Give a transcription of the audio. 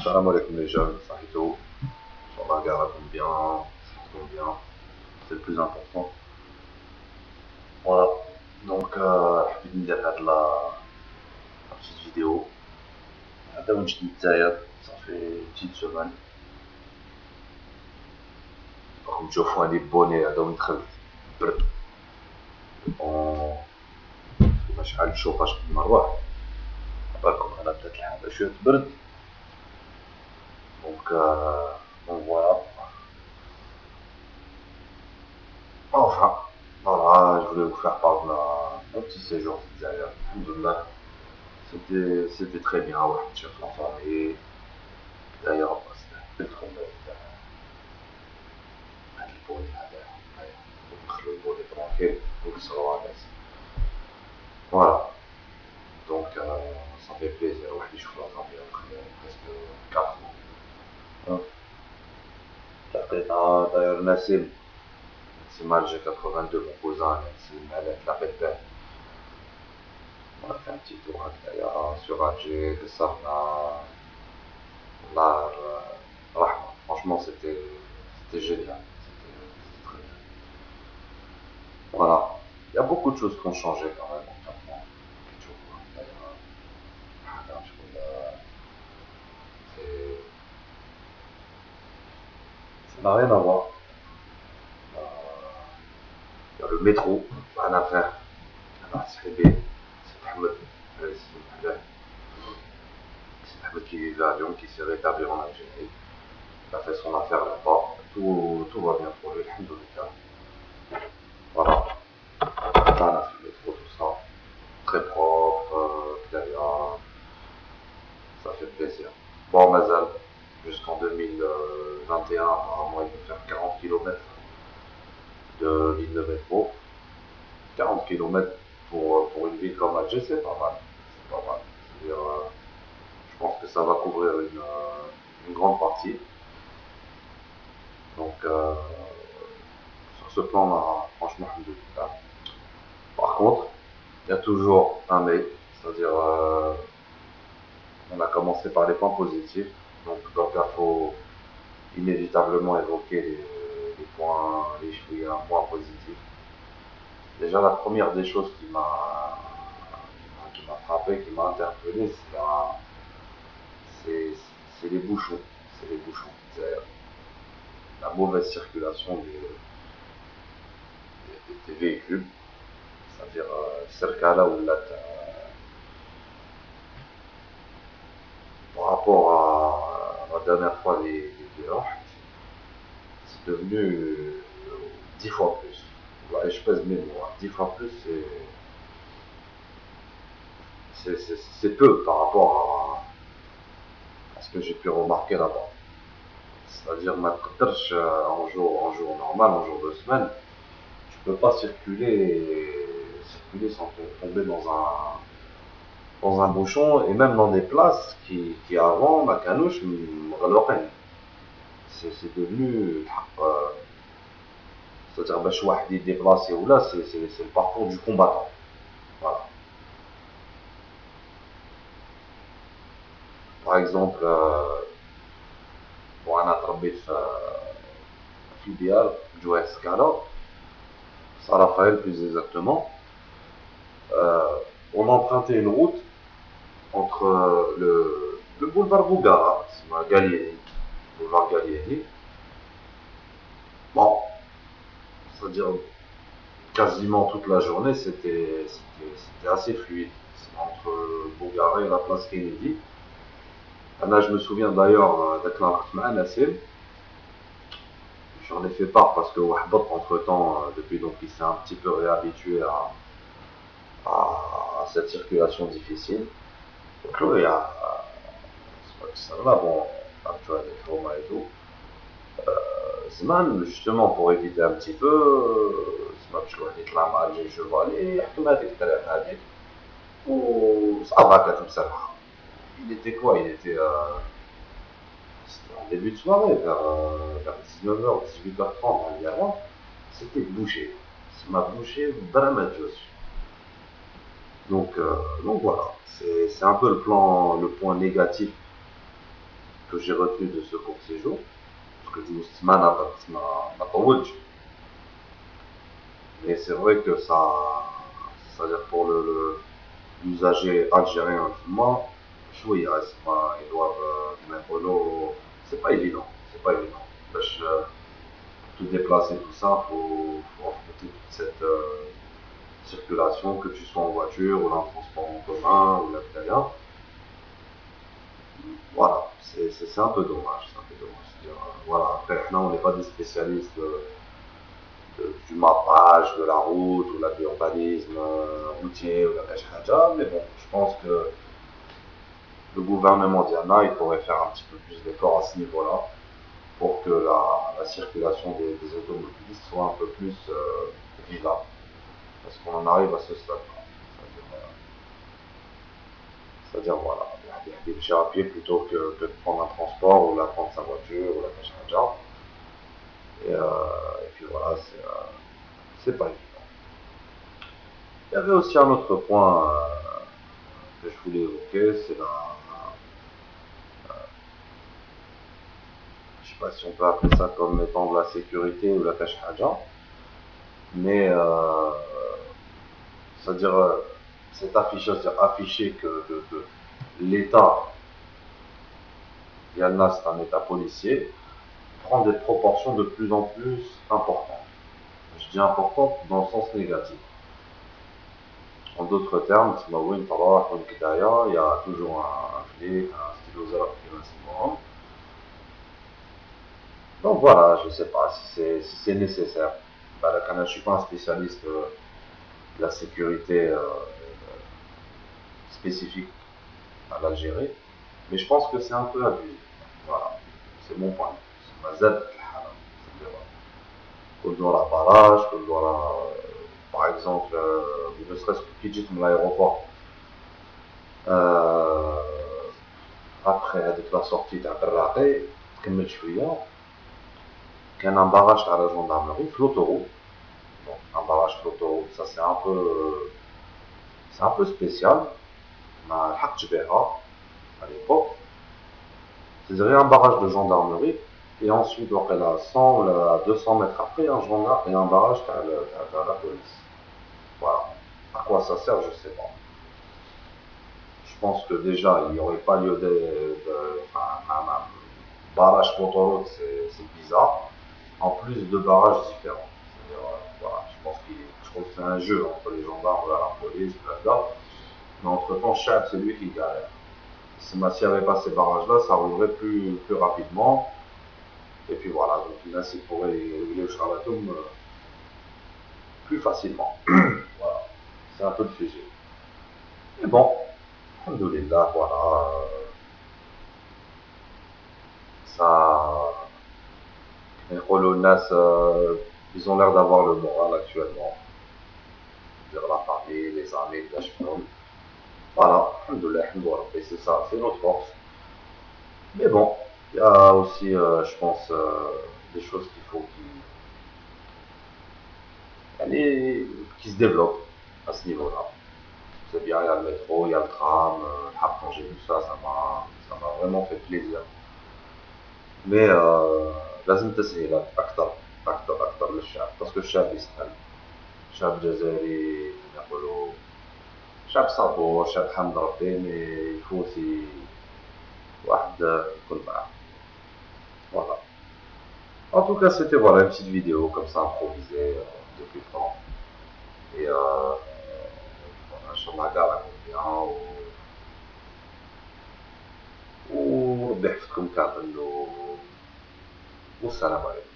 Salam alaikum les jeunes, Sarito. Sur la gare, bien, ça tombe bien, c'est le plus important. Voilà. Donc, حبيت ندير هاد la petite vidéo. هذا وين جيت نتايا صافي petite semaine. راكم تشوفوا هادي بوني هذا وين دخلت برد. اون كيفاش شحال الشوفاج قبل ما نروح. بالكم انا بدات الحاله شويه برد. دونك دونك فوالا. Enfin, voilà, je voulais vous faire part de mon petit séjour derrière. Alhamdoulilah. C'était très bien, ouais, sur la famille. D'ailleurs, c'était trop bien. Le bonnet, le bonnet tranquille, donc ça va à l'aise. Voilà, donc ça fait plaisir, ouais, je suis la famille après presque 4 ans. Hein. D'ailleurs, Nassim, c'est mal, j'ai 82, mon cousin, Nassim, elle la belle. On a fait un petit tour d'ailleurs sur Alger, de Sarna, là, franchement, c'était génial. C'était très bien. Voilà. Il y a beaucoup de choses qui ont changé quand même, concrètement. D'ailleurs, c'est- ça n'a rien à voir. Euh, Il y a le métro, rien à faire. C'est bien. C'est Mohamed. C'est Mohamed qui vivait à Lyon, qui s'est rétabli en Algérie. Il a fait son affaire là-bas. Tout va bien pour lui, alhamdoulilah. Voilà. On a fait le métro, tout ça. Très propre, d'ailleurs. Ça fait plaisir. Bon, Mazal, jusqu'en 2021, apparemment, il peut faire 40 kilomètres de ligne de métro. 40 kilomètres pour une ville comme Alger, c'est pas mal. C'est pas mal. C'est-à-dire, je pense que ça va couvrir une grande partie. Donc, sur ce plan-là, franchement, alhamdoulilah. Par contre, il y a toujours un mais, c'est-à-dire, on a commencé par les points positifs. Donc il faut inévitablement évoquer les points positifs. Déjà, la première des choses qui m'a frappé, qui m'a interpellé, c'est c'est les bouchons. C'est les bouchons. C'est la mauvaise circulation des véhicules. C'est-à-dire, c'est le cas là où là, par rapport à la dernière fois, les c'est devenu 10 fois plus. Ouais, je pèse mes mots, hein. 10 fois plus, c'est peu par rapport à ce que j'ai pu remarquer là-bas. C'est-à-dire, en jour normal, en jour de semaine, tu peux pas circuler sans tomber dans un bouchon et même dans des places qui avant, ma canouche, c'est devenu, c'est-à-dire, باش واحد يديبلاسي ou là, c'est le parcours du combattant. Voilà. Par exemple, وانا تربيت في ديال جوايع سكالا, Saint-Raphaël plus exactement, euh, on empruntait une route entre le boulevard Bougara, Gallieni, boulevard Gallieni. Bon, c'est-à-dire quasiment toute la journée, c'était assez fluide. Entre Bougara et la place Kennedy. Là, je me souviens d'ailleurs d'être là, Nassim. J'en ai fait part parce que Wahbot, entre-temps, depuis, donc, il s'est un petit peu réhabitué à cette circulation difficile. Donc là, il y a, ça va, bon, tu vois, des formats et tout. Zman, justement, pour éviter un petit peu, Zman, je dois être là, mal, j'ai chevalé, ou ça va, comme ça. Il était quoi? C'était en début de soirée, vers 19h, 18h30, environ. C'était bouché. Ça m'a bouché vraiment dessus. Donc voilà, c'est un peu le point négatif que j'ai retenu de ce court séjour, parce que du semaine ma طولش. Mais c'est vrai que ça, c'est-à-dire pour l'usager algérien, moi, شوية ils doivent mettre l'eau, c'est pas évident, c'est pas évident. Parce que te déplacer tout ça, faut affronter toute cette circulation, que tu sois en voiture ou en transport en commun ou l'extérieur. Voilà, c'est un peu dommage, c'est un peu dommage. Voilà, après, là, on n'est pas des spécialistes du mappage de la route ou de l'urbanisme routier ou la Haja, mais bon, je pense que le gouvernement d'Yana, il pourrait faire un petit peu plus d'efforts à ce niveau-là pour que la circulation des automobilistes soit un peu plus vivable. Parce qu'on en arrive à ce stade-là. C'est-à-dire, voilà, il y a à pied plutôt que de prendre un transport ou de prendre sa voiture ou la Haja. Et puis voilà, c'est pas évident. Il y avait aussi un autre point que je voulais évoquer, c'est je sais pas si on peut appeler ça comme étant de la sécurité ou la cache haja, mais c'est-à-dire c'est affiché, c'est-à-dire affiché que l'État, Yalna c'est un État policier, prend des proportions de plus en plus importantes. Je dis importantes dans le sens négatif. En d'autres termes, il y a toujours un flic, un stylosaure qui reste mort. Donc voilà, je ne sais pas si c'est nécessaire. Bah, je ne suis pas un spécialiste de la sécurité spécifique à l'Algérie, mais je pense que c'est un peu abusé. Voilà, c'est mon point de vue. C'est ma Z, la barrage, par exemple, ne serait-ce que qui dit l'aéroport. Euh, après, avec la sortie d'Aberraqi, كمل شوية كان un barrage à la gendarmerie, l'autoroute. Donc, un barrage l'autoroute, ça c'est un peu spécial. ما لحقتش بها à l'époque. C'est un barrage de gendarmerie et ensuite donc elle a 100 à 200 mètres après un gendarme et un barrage à la police. Voilà. À quoi ça sert, je sais pas. Je pense que déjà il n'y aurait pas lieu un barrage l'autoroute, c'est bizarre. En plus de barrages différents. Voilà, je pense que c'est un jeu entre les gendarmes, la police, là. Mais entre-temps, Chad, c'est lui qui galère. S'il n'y avait pas ces barrages-là, ça roulerait plus rapidement. Et puis voilà, donc là, c'est pour régler le charlatum plus facilement. Voilà, c'est un peu le sujet. Mais bon, alhamdoulilah, voilà. Ça. Les Nas, ils ont l'air d'avoir le moral actuellement. Dire la famille, les amis, la chenoun. Voilà, alhamdoulilah, et c'est ça, c'est notre force. Mais bon, il y a aussi, je pense, des choses qu'il faut qui se développent à ce niveau-là. C'est bien, il y a le métro, il y a le tram. Quand j'ai vu ça, ça m'a vraiment fait plaisir. Mais لازم تسهيلات أكثر للشعب باسكو الشعب يستاهل. شعب جزائري يقولوا شعب صبور شعب حمد ربي مي يفوسي واحد يكون معاه. Voilà. En tout cas, c'était voilà, une petite vidéo comme ça improvisée depuis le temps. Et voilà, sur la gare bien وربي يحفظكم كامل والسلام عليكم.